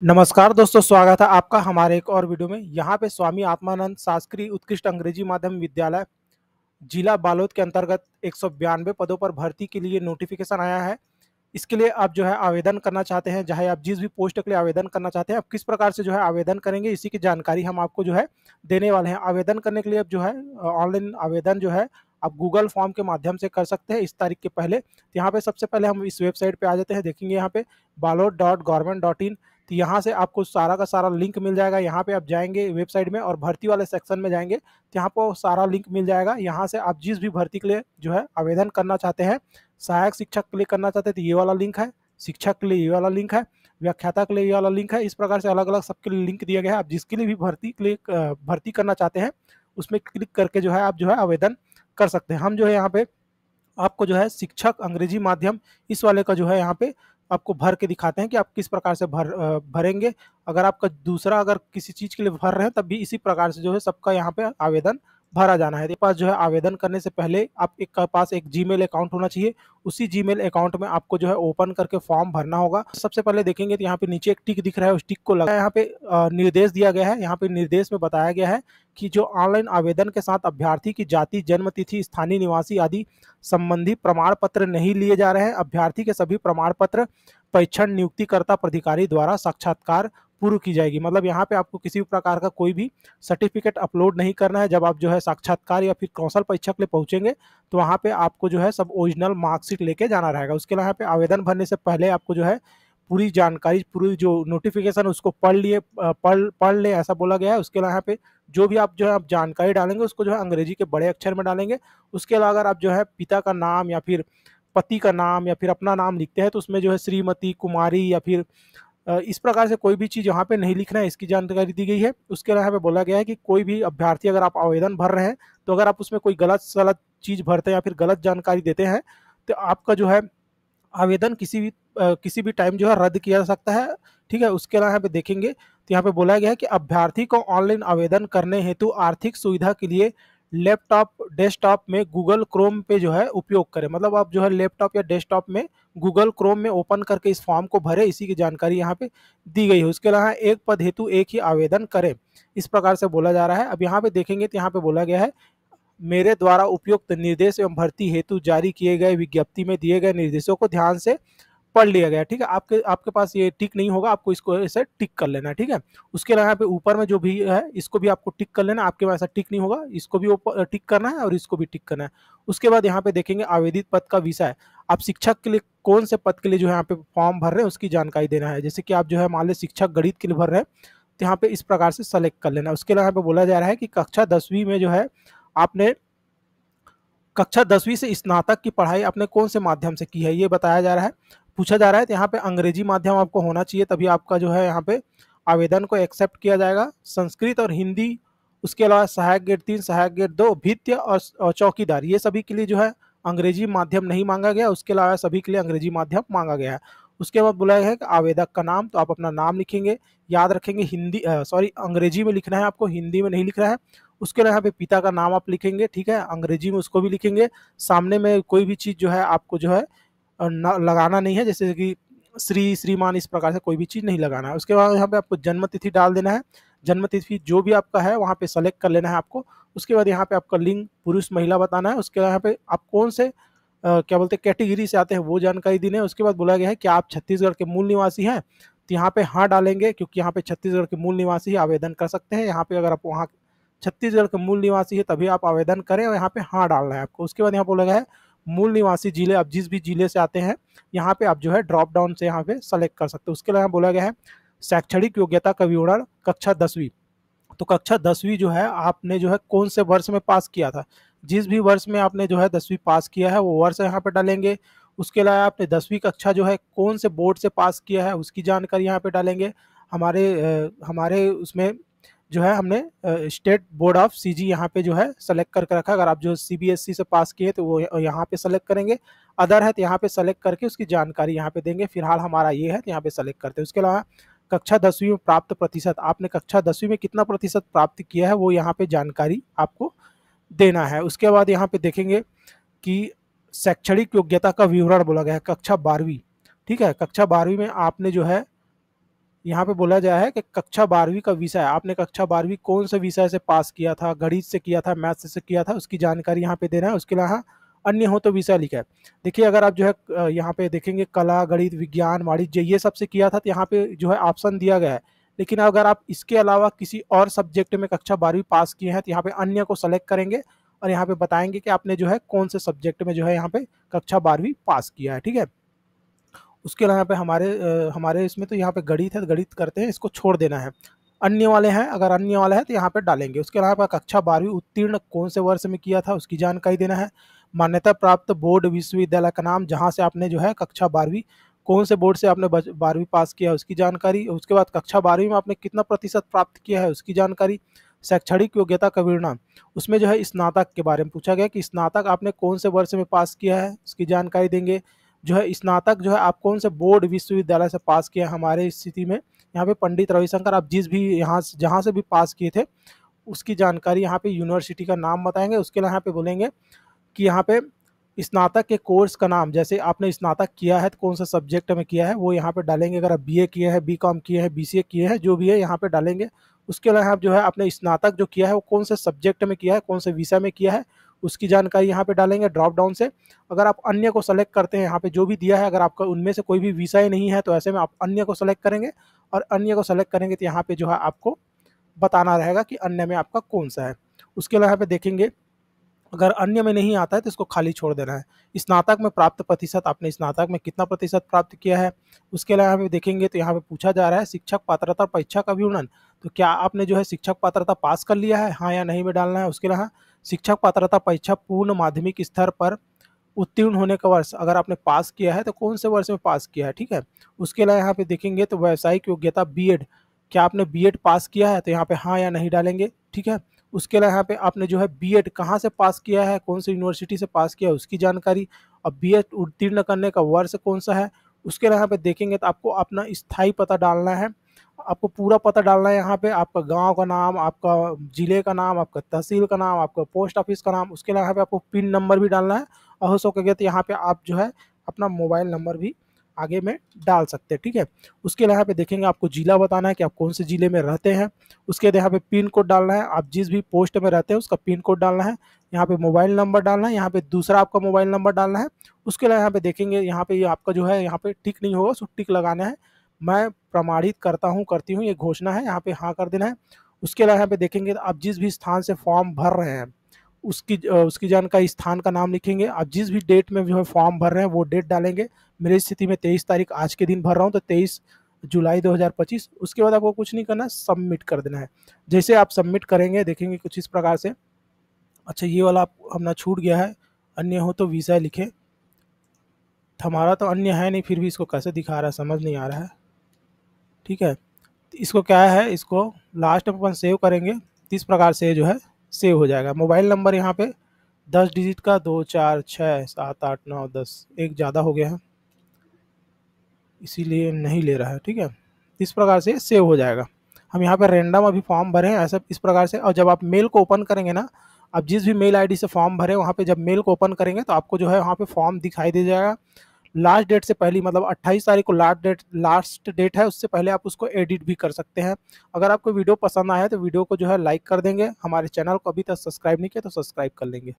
नमस्कार दोस्तों, स्वागत है आपका हमारे एक और वीडियो में। यहाँ पे स्वामी आत्मानंद शासकीय उत्कृष्ट अंग्रेजी माध्यम विद्यालय जिला बालोद के अंतर्गत 192 पदों पर भर्ती के लिए नोटिफिकेशन आया है। इसके लिए आप जो है आवेदन करना चाहते हैं, चाहे आप जिस भी पोस्ट के लिए आवेदन करना चाहते हैं, आप किस प्रकार से जो है आवेदन करेंगे, इसी की जानकारी हम आपको जो है देने वाले हैं। आवेदन करने के लिए आप जो है ऑनलाइन आवेदन जो है आप गूगल फॉर्म के माध्यम से कर सकते हैं इस तारीख के पहले। तो यहाँ पे सबसे पहले हम इस वेबसाइट पे आ जाते हैं, देखेंगे यहाँ पे balod.government.in। तो यहाँ से आपको सारा का सारा लिंक मिल जाएगा। यहाँ पे आप जाएंगे वेबसाइट में और भर्ती वाले सेक्शन में जाएंगे, तो यहाँ पर सारा लिंक मिल जाएगा। यहाँ से आप जिस भी भर्ती के लिए जो है आवेदन करना चाहते हैं, सहायक शिक्षक के लिए करना चाहते हैं तो ये वाला लिंक है, शिक्षक के लिए ये वाला लिंक है, व्याख्याता के लिए ये वाला लिंक है। इस प्रकार से अलग अलग सबके लिए लिंक दिया गया है। आप जिसके लिए भी भर्ती के लिए भर्ती करना चाहते हैं उसमें क्लिक करके जो है आप जो है आवेदन कर सकते हैं। हम जो है यहाँ पे आपको जो है शिक्षक अंग्रेजी माध्यम इस वाले का जो है यहाँ पे आपको भर के दिखाते हैं कि आप किस प्रकार से भरेंगे। अगर आपका दूसरा अगर किसी चीज़ के लिए भर रहे हैं तब भी इसी प्रकार से जो है सबका यहाँ पे आवेदन भरा जाना है। आपके पास जो है आवेदन करने से पहले आप एक पास एक जीमेल अकाउंट होना चाहिए। उसी जीमेल अकाउंट में आपको जो है ओपन करके फॉर्म भरना होगा। सबसे पहले देखेंगे तो यहाँ पे नीचे एक टिक दिख रहा है, उस टिक को लगा यहाँ पे निर्देश दिया गया है। यहाँ पे निर्देश में बताया गया है कि जो ऑनलाइन आवेदन के साथ अभ्यर्थी की जाति, जन्म तिथि, स्थानीय निवासी आदि संबंधी प्रमाण पत्र नहीं लिए जा रहे हैं। अभ्यर्थी के सभी प्रमाण पत्र परीक्षण नियुक्तिकर्ता प्राधिकारी द्वारा साक्षात्कार पूर्व की जाएगी। मतलब यहाँ पे आपको किसी भी प्रकार का कोई भी सर्टिफिकेट अपलोड नहीं करना है। जब आप जो है साक्षात्कार या फिर कौशल परीक्षा के लिए पहुंचेंगे तो वहाँ पे आपको जो है सब ओरिजिनल मार्कशीट लेके जाना रहेगा। उसके लिए यहाँ पे आवेदन भरने से पहले आपको जो है पूरी जानकारी, पूरी जो नोटिफिकेशन उसको पढ़ ले ऐसा बोला गया है। उसके लिए यहाँ पे जो भी आप जो है आप जानकारी डालेंगे उसको जो है अंग्रेजी के बड़े अक्षर में डालेंगे। उसके अलावा अगर आप जो है पिता का नाम या फिर पति का नाम या फिर अपना नाम लिखते हैं तो उसमें जो है श्रीमती, कुमारी या फिर इस प्रकार से कोई भी चीज़ यहाँ पे नहीं लिखना है, इसकी जानकारी दी गई है। उसके अलावा यहाँ पे बोला गया है कि कोई भी अभ्यर्थी अगर आप आवेदन भर रहे हैं तो अगर आप उसमें कोई गलत चीज़ भरते हैं या फिर गलत जानकारी देते हैं तो आपका जो है आवेदन किसी भी टाइम जो है रद्द किया जा सकता है। ठीक है। उसके अलावा यहाँ पे देखेंगे तो यहाँ पे बोला गया है कि अभ्यर्थी को ऑनलाइन आवेदन करने हेतु आर्थिक सुविधा के लिए लैपटॉप, डेस्कटॉप में गूगल क्रोम पे जो है उपयोग करें। मतलब आप जो है लैपटॉप या डेस्कटॉप में गूगल क्रोम में ओपन करके इस फॉर्म को भरे, इसी की जानकारी यहाँ पे दी गई है। उसके अलावा एक पद हेतु एक ही आवेदन करें, इस प्रकार से बोला जा रहा है। अब यहाँ पे देखेंगे तो यहाँ पे बोला गया है मेरे द्वारा उपयुक्त निर्देश एवं भर्ती हेतु जारी किए गए विज्ञप्ति में दिए गए निर्देशों को ध्यान से पढ़ लिया गया। ठीक है। आपके आपके पास ये टिक नहीं होगा, आपको इसको ऐसे टिक कर लेना है। ठीक है। उसके अलावा यहाँ पे ऊपर में जो भी है इसको भी आपको टिक कर लेना। आपके पास ऐसा टिक नहीं होगा, इसको भी टिक करना है और इसको भी टिक करना है। उसके बाद यहाँ पे देखेंगे आवेदित पद का विषय, आप शिक्षक के लिए कौन से पद के लिए जो है यहाँ पे फॉर्म भर रहे हैं उसकी जानकारी देना है। जैसे कि आप जो है मान लें शिक्षक गणित के लिए भर रहे हैं तो यहाँ पे इस प्रकार से सेलेक्ट कर लेना है। उसके अलावा यहाँ पे बोला जा रहा है कि कक्षा 10वीं में जो है आपने कक्षा 10वीं से स्नातक की पढ़ाई आपने कौन से माध्यम से की है ये बताया जा रहा है, पूछा जा रहा है। तो यहाँ पे अंग्रेजी माध्यम आपको होना चाहिए, तभी आपका जो है यहाँ पे आवेदन को एक्सेप्ट किया जाएगा। संस्कृत और हिंदी, उसके अलावा सहायक ग्रेड 3, सहायक ग्रेड 2, भित्य और चौकीदार, ये सभी के लिए जो है अंग्रेजी माध्यम नहीं मांगा गया। उसके अलावा सभी के लिए अंग्रेजी माध्यम मांगा गया है। उसके बाद बोला गया है कि आवेदक का नाम, तो आप अपना नाम लिखेंगे, याद रखेंगे अंग्रेजी में लिखना है आपको, हिंदी में नहीं लिख रहा है। उसके अलावा यहाँ पे पिता का नाम आप लिखेंगे, ठीक है, अंग्रेजी में उसको भी लिखेंगे। सामने में कोई भी चीज़ जो है आपको जो है लगाना नहीं है, जैसे कि श्री, श्रीमान, इस प्रकार से कोई भी चीज़ नहीं लगाना है। उसके बाद यहाँ पे आपको जन्म तिथि डाल देना है। जन्म तिथि जो भी आपका है वहाँ पे सेलेक्ट कर लेना है आपको। उसके बाद यहाँ पे आपका लिंग पुरुष महिला बताना है। उसके बाद यहाँ पे आप कौन से क्या बोलते हैं कैटेगरी से आते हैं वो जानकारी देनी है। उसके बाद बोला गया है कि आप छत्तीसगढ़ के मूल निवासी हैं, तो यहाँ पे हाँ डालेंगे, क्योंकि यहाँ पे छत्तीसगढ़ के मूल निवासी ही आवेदन कर सकते हैं। यहाँ पे अगर आप वहाँ छत्तीसगढ़ के मूल निवासी है तभी आप आवेदन करें और यहाँ पे हाँ डालना है आपको। उसके बाद यहाँ बोला गया है मूल निवासी जिले, आप जिस भी जिले से आते हैं यहाँ पे आप जो है ड्रॉप डाउन से यहाँ पे सेलेक्ट कर सकते हो। उसके अलावा बोला गया है शैक्षणिक योग्यता का विवरण, कक्षा 10वीं, तो कक्षा 10वीं जो है आपने जो है कौन से वर्ष में पास किया था, जिस भी वर्ष में आपने जो है 10वीं पास किया है वो वर्ष यहाँ पे डालेंगे। उसके अलावा आपने 10वीं कक्षा जो है कौन से बोर्ड से पास किया है उसकी जानकारी यहाँ पे डालेंगे। हमारे उसमें जो है हमने स्टेट बोर्ड ऑफ सीजी यहाँ पे जो है सेलेक्ट करके रखा। अगर आप जो सीबीएसई से पास किए तो वो यहाँ पे सेलेक्ट करेंगे। अदर है तो यहाँ पे सेलेक्ट करके उसकी जानकारी यहाँ पे देंगे। फिलहाल हमारा ये है तो यहाँ पे सेलेक्ट करते हैं। उसके अलावा कक्षा 10वीं में प्राप्त प्रतिशत, आपने कक्षा 10वीं में कितना प्रतिशत प्राप्त किया है वो यहाँ पे जानकारी आपको देना है। उसके बाद यहाँ पे देखेंगे कि शैक्षणिक योग्यता का विवरण बोला गया है कक्षा 12वीं, ठीक है, कक्षा 12वीं में आपने जो है यहाँ पे बोला गया है कि कक्षा 12वीं का विषय, आपने कक्षा 12वीं कौन से विषय से पास किया था, गणित से किया था, मैथ से किया था, उसकी जानकारी यहाँ पे देना है। उसके अलावा अन्य हो तो विषय लिखा है। देखिए अगर आप जो है यहाँ पे देखेंगे कला, गणित, विज्ञान, वाणिज्य ये सब से किया था तो यहाँ पे जो है ऑप्शन दिया गया है। लेकिन अगर आप इसके अलावा किसी और सब्जेक्ट में कक्षा 12वीं पास किए हैं तो यहाँ पे अन्य को सेलेक्ट करेंगे और यहाँ पे बताएंगे कि आपने जो है कौन से सब्जेक्ट में जो है यहाँ पे कक्षा 12वीं पास किया है। ठीक है, उसके अलावा यहाँ पे हमारे इसमें तो यहाँ पे गणित है तो गणित करते हैं, इसको छोड़ देना है। अन्य वाले हैं, अगर अन्य वाला है तो यहाँ पे डालेंगे। उसके अलावा कक्षा 12वीं उत्तीर्ण कौन से वर्ष में किया था उसकी जानकारी देना है। मान्यता प्राप्त बोर्ड विश्वविद्यालय का नाम, जहाँ से आपने जो है कक्षा 12वीं कौन से बोर्ड से आपने 12वीं पास किया उसकी जानकारी। उसके बाद कक्षा 12वीं में आपने कितना प्रतिशत प्राप्त किया है उसकी जानकारी। शैक्षणिक योग्यता का विवरण, उसमें जो है स्नातक के बारे में पूछा गया कि स्नातक आपने कौन से वर्ष में पास किया है उसकी जानकारी देंगे। जो है स्नातक जो है आप कौन से बोर्ड विश्वविद्यालय से पास किया। हमारे स्थिति में यहाँ पे पंडित रविशंकर, आप जिस भी यहाँ जहाँ से भी पास किए थे उसकी जानकारी यहाँ पे यूनिवर्सिटी का नाम बताएंगे। उसके लिए यहाँ पे बोलेंगे कि यहाँ पे स्नातक के कोर्स का नाम, जैसे आपने स्नातक किया है तो कौन सा सब्जेक्ट में किया है वो यहाँ पे डालेंगे। अगर आप बीए किए हैं, बीकॉम किए हैं, बीसीए किए हैं, जो भी है यहाँ पे डालेंगे। उसके अलावा आप जो है आपने स्नातक जो किया है वो कौन से सब्जेक्ट में किया है, कौन से विषय में किया है उसकी जानकारी यहाँ पे डालेंगे ड्रॉप डाउन से। अगर आप अन्य को सेलेक्ट करते हैं, यहाँ पे जो भी दिया है अगर आपका उनमें से कोई भी विषय नहीं है तो ऐसे में आप अन्य को सेलेक्ट करेंगे और अन्य को सेलेक्ट करेंगे तो यहाँ पे जो है आपको बताना रहेगा कि अन्य में आपका कौन सा है। उसके अलावा यहाँ पे देखेंगे अगर अन्य में नहीं आता है तो इसको खाली छोड़ देना है। स्नातक में प्राप्त प्रतिशत, आपने स्नातक में कितना प्रतिशत प्राप्त किया है। उसके अलावा यहाँ पे देखेंगे तो यहाँ पे पूछा जा रहा है शिक्षक पात्रता परीक्षा का विवरण, तो क्या आपने जो है शिक्षक पात्रता पास कर लिया है, हाँ या नहीं में डालना है। उसके अलावा शिक्षक पात्रता परीक्षा पूर्ण माध्यमिक स्तर पर उत्तीर्ण होने का वर्ष, अगर आपने पास किया है तो कौन से वर्ष में पास किया है। ठीक है, उसके अलावा यहाँ पे देखेंगे तो व्यावसायिक योग्यता बीएड, क्या आपने बीएड पास किया है तो यहाँ पे हाँ या नहीं डालेंगे। ठीक है, उसके अलावा यहाँ पे आपने जो है बीएड कहाँ से पास किया है, कौन सी यूनिवर्सिटी से पास किया है उसकी जानकारी, और बीएड उत्तीर्ण करने का वर्ष कौन सा है। उसके अलावा यहाँ पे देखेंगे तो आपको अपना स्थायी पता डालना है, आपको पूरा पता डालना है। यहाँ पे आपका गांव का नाम, आपका जिले का नाम, आपका तहसील का नाम, आपका पोस्ट ऑफिस का नाम। उसके अलावा यहाँ पे आपको पिन नंबर भी डालना है और हो सकेगा तो यहाँ पे आप जो है अपना मोबाइल नंबर भी आगे में डाल सकते हैं। ठीक है, उसके अलावा यहाँ पे देखेंगे आपको जिला बताना है कि आप कौन से जिले में रहते हैं। उसके बाद यहाँ पे पिन कोड डालना है, आप जिस भी पोस्ट में रहते हैं उसका पिन कोड डालना है। यहाँ पे मोबाइल नंबर डालना है, यहाँ पे दूसरा आपका मोबाइल नंबर डालना है। उसके अलावा यहाँ पे देखेंगे यहाँ पे ये आपका जो है यहाँ पे टिक नहीं होगा, उसको टिक लगाना है। मैं प्रमाणित करता हूँ, करती हूँ, ये घोषणा है, यहाँ पे हाँ कर देना है। उसके अलावा यहाँ पे देखेंगे तो आप जिस भी स्थान से फॉर्म भर रहे हैं उसकी जानकारी, स्थान का नाम लिखेंगे। आप जिस भी डेट में जो है फॉर्म भर रहे हैं वो डेट डालेंगे। मेरी स्थिति में 23 तारीख आज के दिन भर रहा हूँ तो 23 जुलाई 2025। उसके बाद आपको कुछ नहीं करना, सबमिट कर देना है। जैसे आप सबमिट करेंगे देखेंगे कुछ इस प्रकार से। अच्छा, ये वाला आप अपना छूट गया है, अन्य हो तो विषय लिखे। हमारा तो अन्य है नहीं, फिर भी इसको कैसे दिखा रहा है समझ नहीं आ रहा है। ठीक है, तो इसको क्या है, इसको लास्ट में अपन सेव करेंगे तो इस प्रकार से जो है सेव हो जाएगा। मोबाइल नंबर यहाँ पे 10 डिजिट का 2 4 6 7 8 9 10, एक ज़्यादा हो गया है इसीलिए नहीं ले रहा है। ठीक है, इस प्रकार से सेव हो जाएगा। हम यहाँ पे रैंडम अभी फॉर्म भरे हैं ऐसा इस प्रकार से। और जब आप मेल को ओपन करेंगे ना, आप जिस भी मेल आईडी से फॉर्म भरे वहाँ पे जब मेल को ओपन करेंगे तो आपको जो है वहाँ पे फॉर्म दिखाई दे जाएगा। लास्ट डेट से पहले, मतलब 28 तारीख को लास्ट डेट है, उससे पहले आप उसको एडिट भी कर सकते हैं। अगर आपको वीडियो पसंद आया तो वीडियो को जो है लाइक कर देंगे। हमारे चैनल को अभी तक सब्सक्राइब नहीं किया तो सब्सक्राइब कर लेंगे।